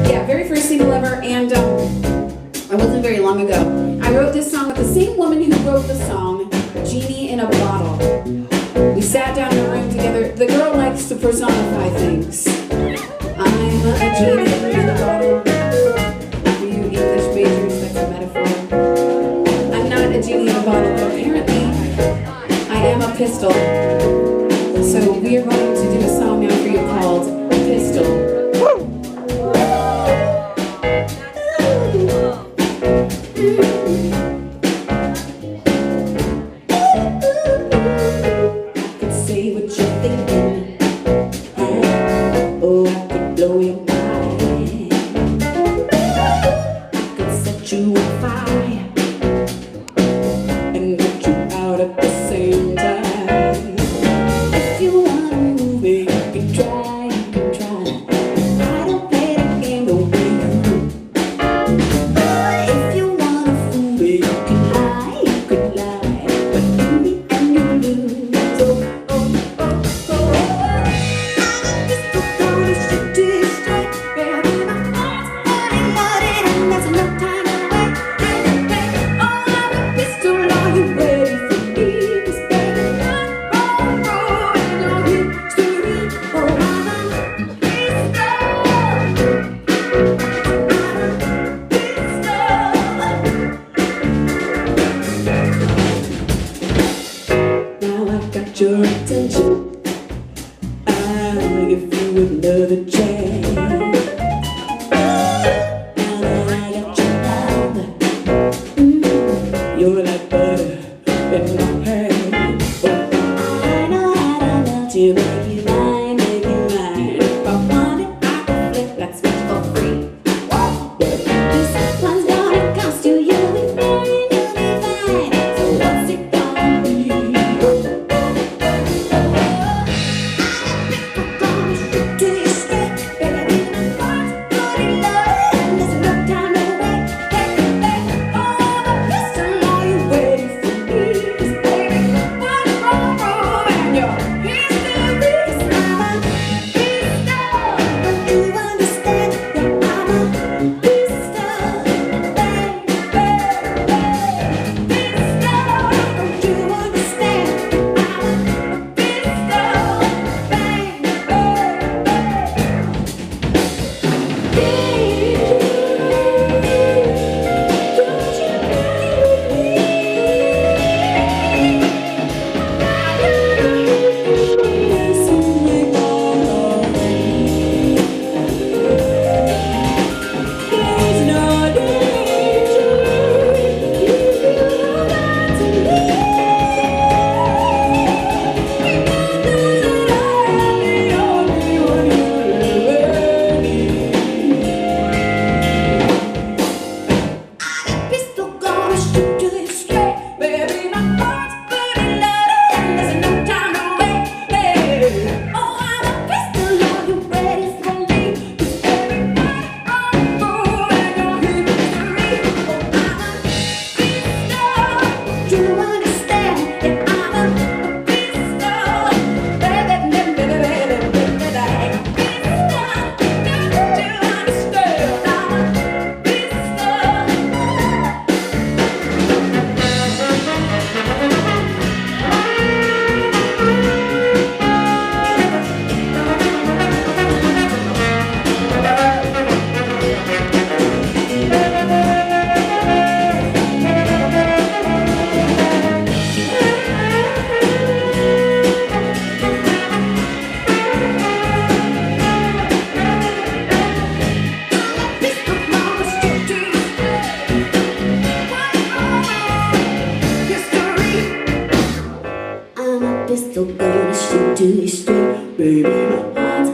Yeah, very first single ever, and it wasn't very long ago. I wrote this song with the same woman who wrote the song, Genie in a Bottle. We sat down in a room together. The girl likes to personify things. I'm a genie in a bottle. For you English majors, that's a metaphor. I'm not a genie in a bottle, but apparently I am a pistol. So we are going to do a song now for you called Pistol. Say what you're thinking. Oh, I could blow your mind. I could set you on fire and get you out at the same time. If you wanna move it, you can try, you can try. I don't play the game the way you do. If you wanna fool it, you can lie, you can lie. But in the end you lose. Your attention, I'll give you another chance. Now that I got your love, you're like butter in my hand. Oh, I know how to love you, make you mine, make you mine. If I want it, I can flip that switch for free. This one's gonna cost you, you'll be fine, you'll be fine. So what's it gonna be? Pistol gonna shoot to you straight, baby. My heart's a